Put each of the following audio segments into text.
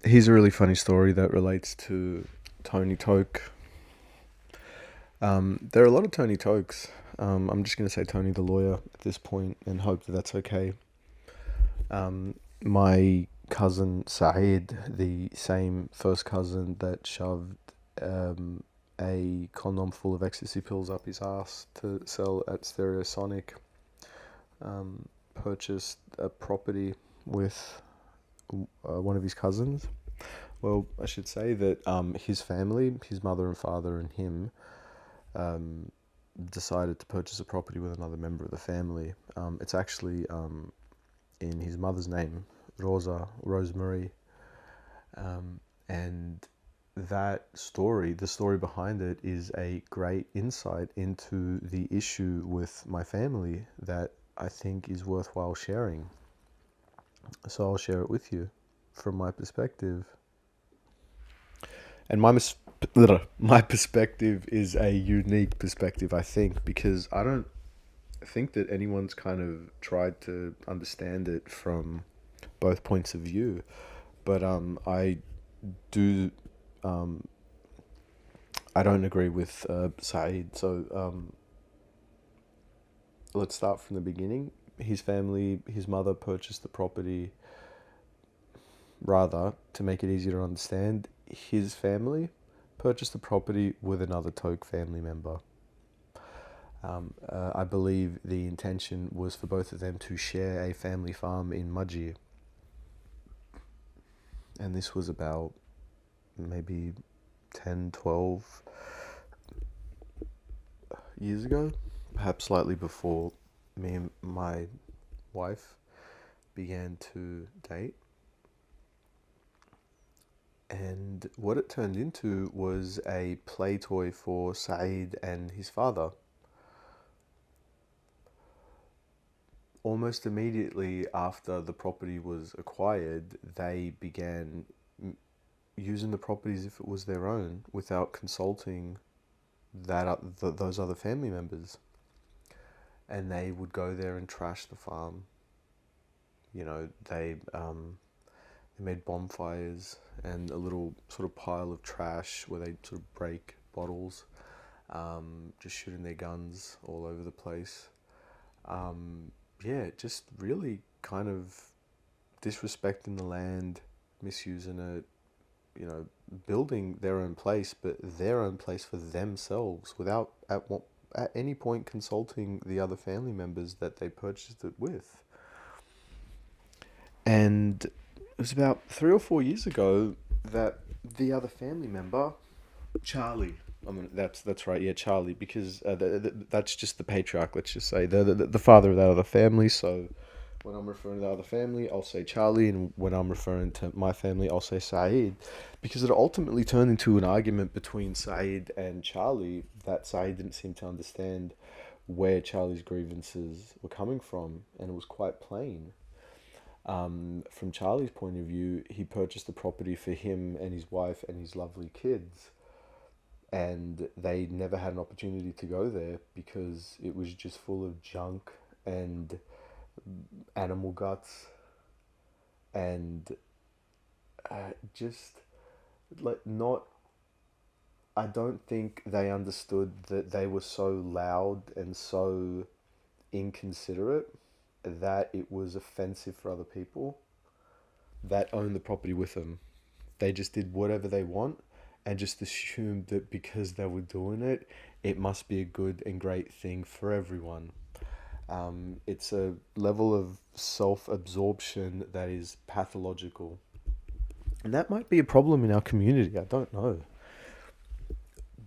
Here's a really funny story that relates to Tony Toke. There are a lot of Tony Tokes. I'm just going to say Tony the lawyer at this point and hope that that's okay. My cousin Saeed, the same first cousin that shoved a condom full of ecstasy pills up his ass to sell at Stereosonic, purchased a property with one of his cousins. Well, I should say that his family, his mother and father, and him um, decided to purchase a property with another member of the family. It's actually in his mother's name, Rosemary, and that story, the story behind it, is a great insight into the issue with my family that I think is worthwhile sharing. So I'll share it with you from my perspective. And my perspective is a unique perspective, I think, because I don't think that anyone's kind of tried to understand it from both points of view. But I do um, I don't agree with Saeed. So let's start from the beginning. His family, his mother purchased the property. Rather, to make it easier to understand, his family purchased the property with another Toke family member. I believe the intention was for both of them to share a family farm in Mudgee, and this was about maybe 10, 12 years ago, perhaps slightly before me and my wife began to date. And what it turned into was a play toy for Saeed and his father. Almost immediately after the property was acquired, they began using the property as if it was their own without consulting those other family members. And they would go there and trash the farm. They made bonfires and a little sort of pile of trash where they sort of break bottles, just shooting their guns all over the place. Yeah, just really kind of disrespecting the land, misusing it, building their own place, but their own place for themselves without at any point consulting the other family members that they purchased it with. And it was about 3 or 4 years ago that the other family member, Charlie. I mean, that's right. Yeah, Charlie, because that's just the patriarch. Let's just say the father of that other family. So when I'm referring to the other family, I'll say Charlie, and when I'm referring to my family, I'll say Saeed, because it ultimately turned into an argument between Saeed and Charlie that Saeed didn't seem to understand where Charlie's grievances were coming from, and it was quite plain. From Charlie's point of view, he purchased the property for him and his wife and his lovely kids, and they never had an opportunity to go there because it was just full of junk and animal guts and just like not. I don't think they understood that they were so loud and so inconsiderate that it was offensive for other people that owned the property with them. They just did whatever they want and just assumed that because they were doing it, it must be a good and great thing for everyone. It's a level of self absorption that is pathological. And that might be a problem in our community. I don't know.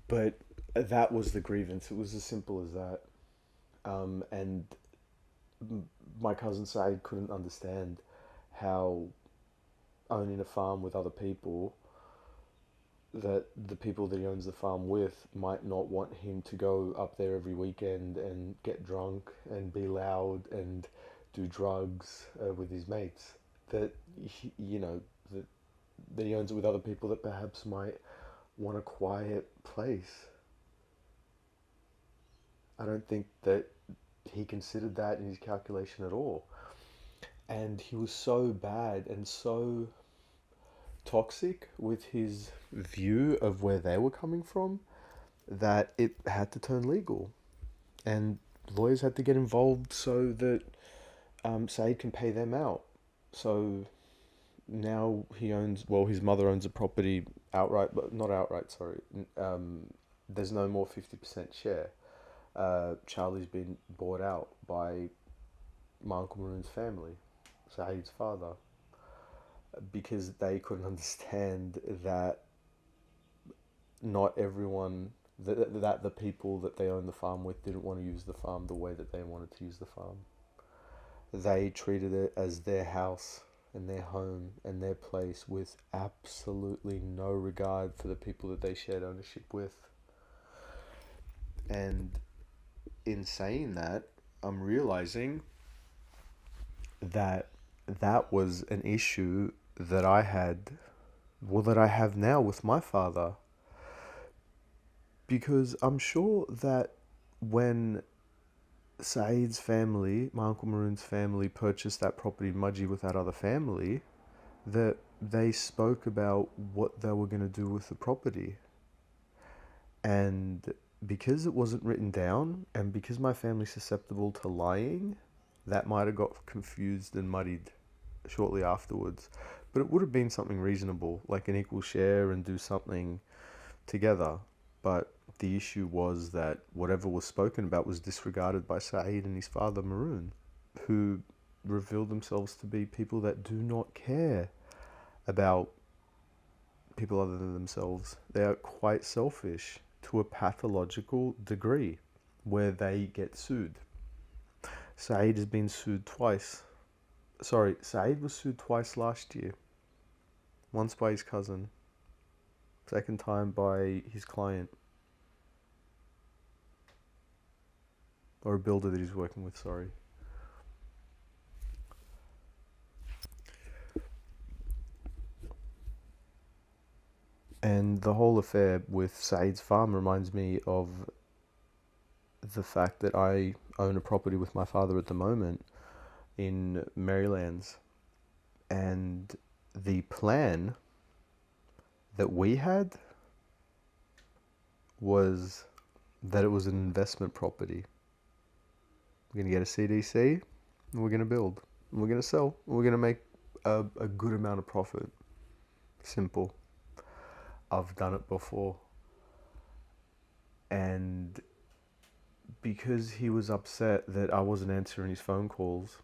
But that was the grievance. It was as simple as that. And my cousin Said couldn't understand how owning a farm with other people, that the people that he owns the farm with might not want him to go up there every weekend and get drunk and be loud and do drugs with his mates. That that he owns it with other people that perhaps might want a quiet place. I don't think that he considered that in his calculation at all. And he was so bad and so toxic with his view of where they were coming from that it had to turn legal. And lawyers had to get involved so that Saeed can pay them out. So now he owns, well, his mother owns a property outright, but not outright, sorry. There's no more 50% share. Charlie's been bought out by my Uncle Maroon's family, Saeed's father, because they couldn't understand that not everyone, that the people that they owned the farm with didn't want to use the farm the way that they wanted to use the farm. They treated it as their house and their home and their place with absolutely no regard for the people that they shared ownership with. And in saying that, I'm realizing that that was an issue that I had, well, that I have now with my father. Because I'm sure that when Saeed's family, my Uncle Maroon's family, purchased that property in Mudgee with that other family, that they spoke about what they were going to do with the property. And because it wasn't written down, and because my family's susceptible to lying, that might have got confused and muddied shortly afterwards. But it would have been something reasonable, like an equal share and do something together. But the issue was that whatever was spoken about was disregarded by Saeed and his father Maroon, who revealed themselves to be people that do not care about people other than themselves. They are quite selfish to a pathological degree where they get sued. Saeed has been sued twice. Sorry, Saeed was sued twice last year. Once by his cousin, second time by his client. Or a builder that he's working with, sorry. And the whole affair with Saeed's farm reminds me of the fact that I own a property with my father at the moment in Marylands. And the plan that we had was that it was an investment property. We're going to get a CDC, and we're going to build, and we're going to sell, and we're going to make a good amount of profit. Simple. I've done it before. And because he was upset that I wasn't answering his phone calls,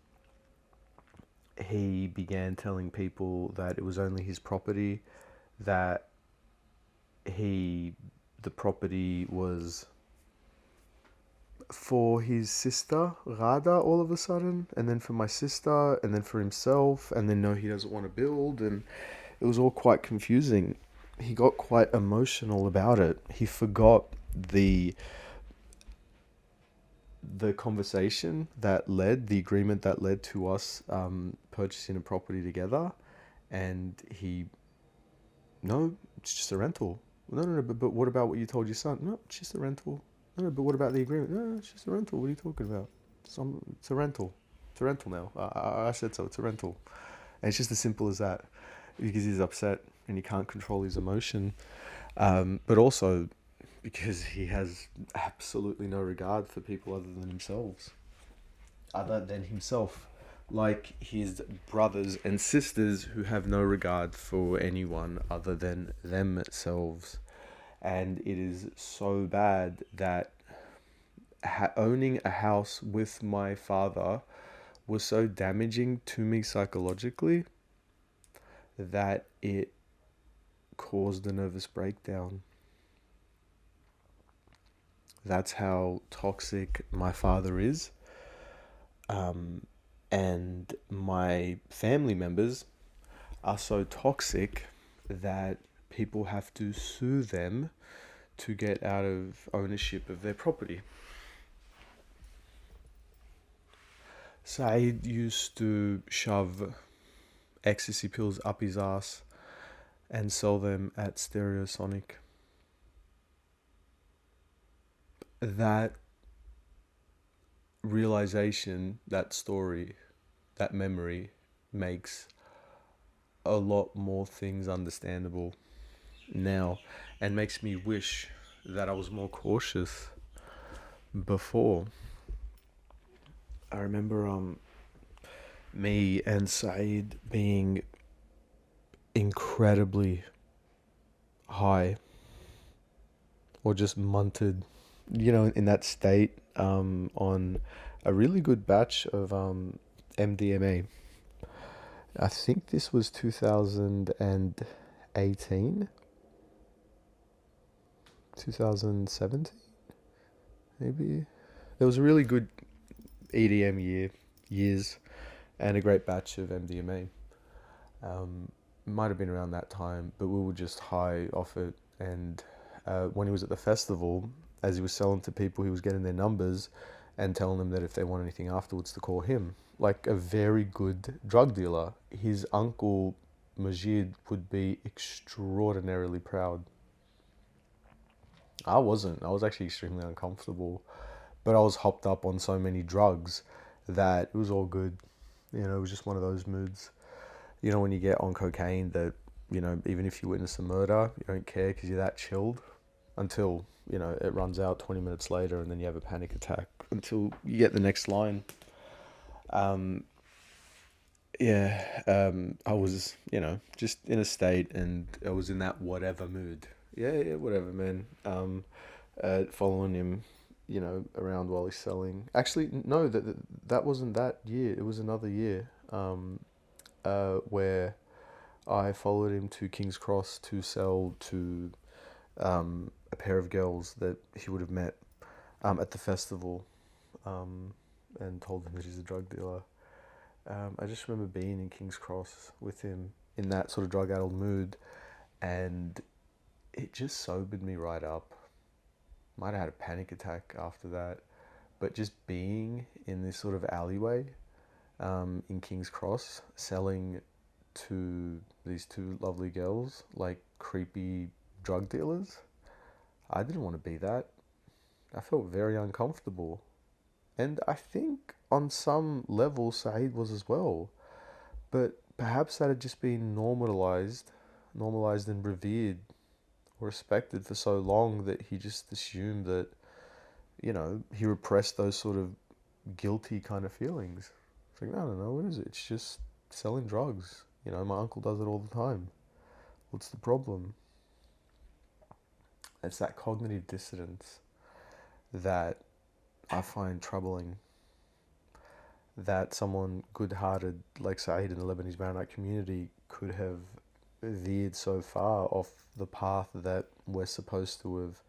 he began telling people that it was only his property, that the property was for his sister, Rada, all of a sudden, and then for my sister, and then for himself, and then no, he doesn't want to build, and it was all quite confusing. He got quite emotional about it. He forgot the conversation that led, the agreement that led to us purchasing a property together, and no, it's just a rental. No, but what about what you told your son? No, it's just a rental. No, but what about the agreement? No, it's just a rental. What are you talking about? It's a rental. It's a rental now. I said so. It's a rental. And it's just as simple as that. Because he's upset and he can't control his emotion. But also because he has absolutely no regard for people other than himself. Like his brothers and sisters who have no regard for anyone other than themselves. And it is so bad that owning a house with my father was so damaging to me psychologically that it caused a nervous breakdown. That's how toxic my father is. And my family members are so toxic that people have to sue them to get out of ownership of their property. Saeed used to shove ecstasy pills up his ass and sell them at Stereosonic. That realization, that story, that memory makes a lot more things understandable now, and makes me wish that I was more cautious before. I remember me and Saeed being incredibly high or just munted, in that state, on a really good batch of MDMA. I think this was 2018, 2017, maybe. There was a really good EDM years, and a great batch of MDMA. Might have been around that time, but we were just high off it. And when he was at the festival, as he was selling to people, he was getting their numbers and telling them that if they want anything afterwards to call him. Like a very good drug dealer. His uncle Mudgee would be extraordinarily proud. I wasn't. I was actually extremely uncomfortable, but I was hopped up on so many drugs that it was all good. It was just one of those moods. When you get on cocaine, that, even if you witness a murder, you don't care because you're that chilled until, it runs out 20 minutes later, and then you have a panic attack until you get the next line. Um, yeah, I was, just in a state, and I was in that whatever mood. Yeah, yeah, whatever, man. Following him, around while he's selling. Actually, no, that wasn't that year. It was another year. Where I followed him to King's Cross to sell to a pair of girls that he would have met at the festival, and told them that he's a drug dealer. I just remember being in King's Cross with him in that sort of drug-addled mood, and it just sobered me right up. Might have had a panic attack after that, but just being in this sort of alleyway in King's Cross, selling to these two lovely girls like creepy drug dealers. I didn't want to be that. I felt very uncomfortable. And I think on some level Saeed was as well. But perhaps that had just been normalized and revered or respected for so long that he just assumed that, he repressed those sort of guilty kind of feelings. It's like, no, what is it? It's just selling drugs. My uncle does it all the time. What's the problem? It's that cognitive dissonance that I find troubling. That someone good-hearted like Saeed in the Lebanese Maronite community could have veered so far off the path that we're supposed to have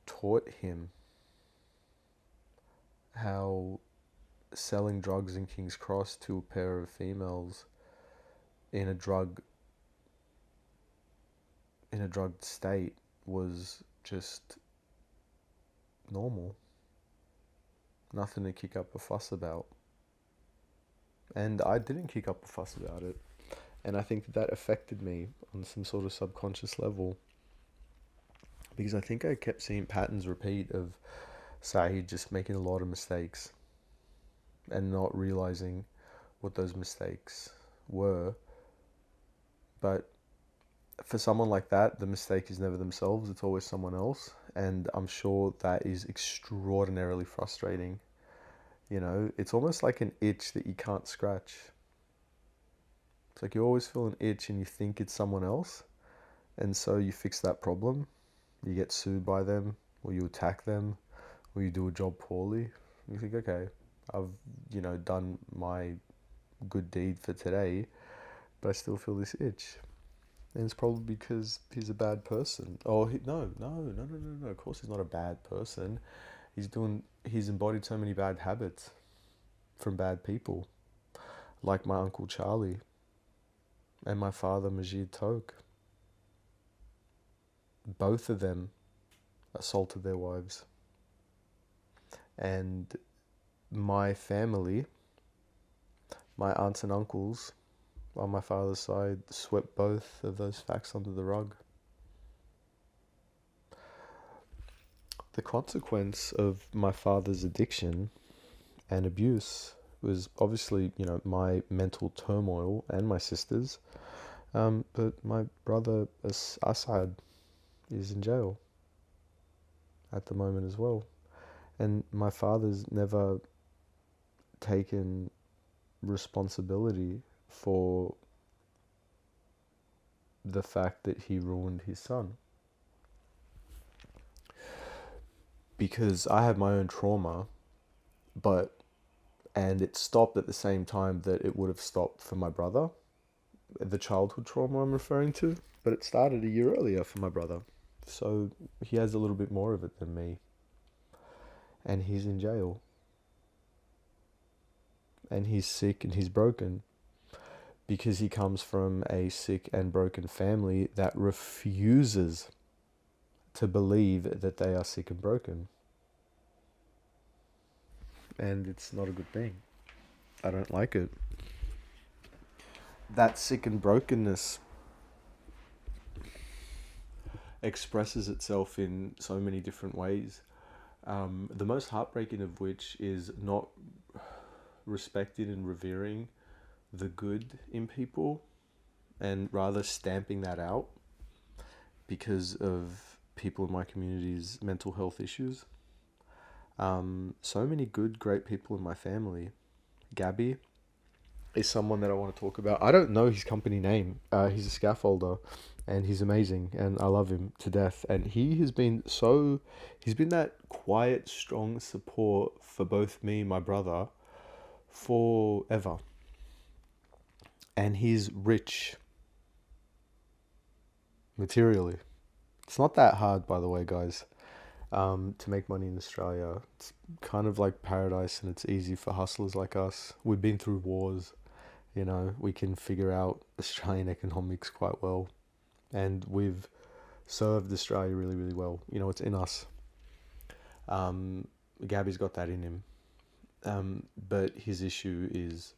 taught him. How selling drugs in King's Cross to a pair of females in a drugged state was just normal. Nothing to kick up a fuss about. And I didn't kick up a fuss about it. And I think that affected me on some sort of subconscious level. Because I think I kept seeing patterns repeat of Saeed just making a lot of mistakes and not realizing what those mistakes were. But for someone like that, the mistake is never themselves, it's always someone else. And I'm sure that is extraordinarily frustrating. It's almost like an itch that you can't scratch. It's like you always feel an itch and you think it's someone else. And so you fix that problem. You get sued by them, or you attack them, or you do a job poorly. You think, okay, I've, done my good deed for today, but I still feel this itch. And it's probably because he's a bad person. Oh, no. Of course he's not a bad person. He's embodied so many bad habits from bad people. Like my Uncle Charlie and my father Majid Toke. Both of them assaulted their wives. And my family, my aunts and uncles on my father's side, swept both of those facts under the rug. The consequence of my father's addiction and abuse was obviously, my mental turmoil and my sister's. But my brother Asad is in jail at the moment as well. And my father's never taken responsibility for the fact that he ruined his son. Because I have my own trauma, and it stopped at the same time that it would have stopped for my brother, the childhood trauma I'm referring to, but it started a year earlier for my brother. So he has a little bit more of it than me. And he's in jail. And he's sick and he's broken. Because he comes from a sick and broken family that refuses to believe that they are sick and broken. And it's not a good thing. I don't like it. That sick and brokenness expresses itself in so many different ways. The most heartbreaking of which is not respecting and revering the good in people, and rather stamping that out because of people in my community's mental health issues. So many good, great people in my family. Gabbie is someone that I want to talk about. I don't know his company name. He's a scaffolder, and he's amazing, and I love him to death. And he's been that quiet, strong support for both me and my brother forever. And he's rich materially. It's not that hard, by the way, guys, to make money in Australia. It's kind of like paradise, and it's easy for hustlers like us. We've been through wars, we can figure out Australian economics quite well. And we've served Australia really, really well. It's in us. Gabbie's got that in him. But his issue is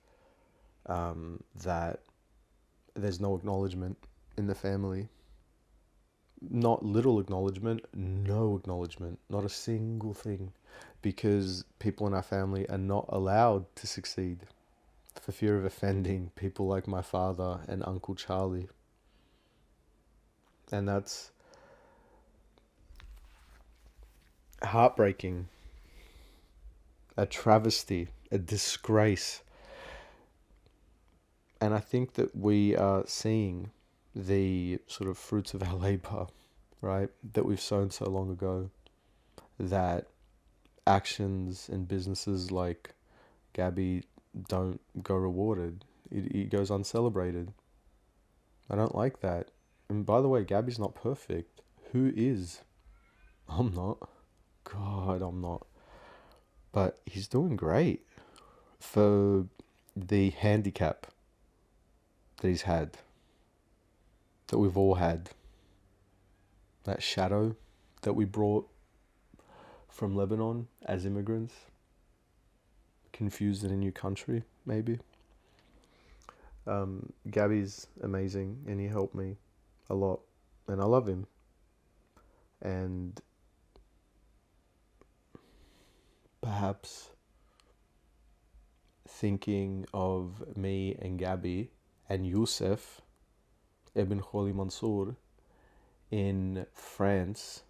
that there's no acknowledgement in the family. Not little acknowledgement, no acknowledgement, not a single thing, because people in our family are not allowed to succeed for fear of offending people like my father and Uncle Charlie. And that's heartbreaking, a travesty, a disgrace. And I think that we are seeing the sort of fruits of our labor, right, that we've sown so long ago, that actions and businesses like Gabbie don't go rewarded. It goes uncelebrated. I don't like that. And by the way, Gabbie's not perfect. Who is? I'm not. God, I'm not. But he's doing great for the handicap that he's had, that we've all had. That shadow that we brought from Lebanon as immigrants, confused in a new country, maybe. Gabbie's amazing, and he helped me a lot, and I love him. And perhaps thinking of me and Gabbie and Youssef Ibn Kholi Mansour in France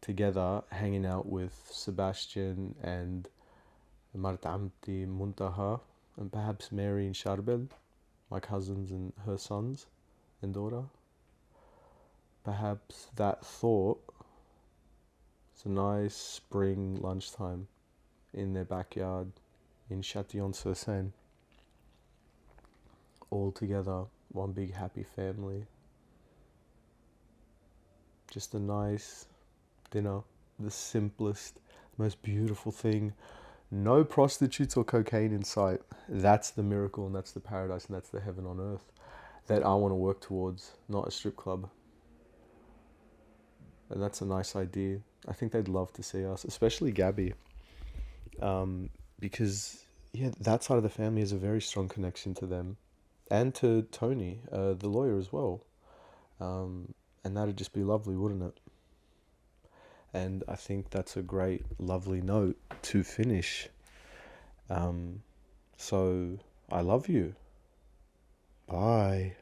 together, hanging out with Sebastian and Martamti Muntaha, and perhaps Mary and Charbel, my cousins and her sons and daughter. Perhaps that thought, it's a nice spring lunchtime in their backyard in Châtillon-sur-Seine, all together, one big happy family. Just a nice dinner, the simplest, most beautiful thing. No prostitutes or cocaine in sight. That's the miracle, and that's the paradise, and that's the heaven on earth that I want to work towards, not a strip club. And that's a nice idea. I think they'd love to see us, especially Gabbie, because that side of the family has a very strong connection to them, and to Tony, the lawyer, as well. And that'd just be lovely, wouldn't it? And I think that's a great, lovely note to finish. So I love you. Bye.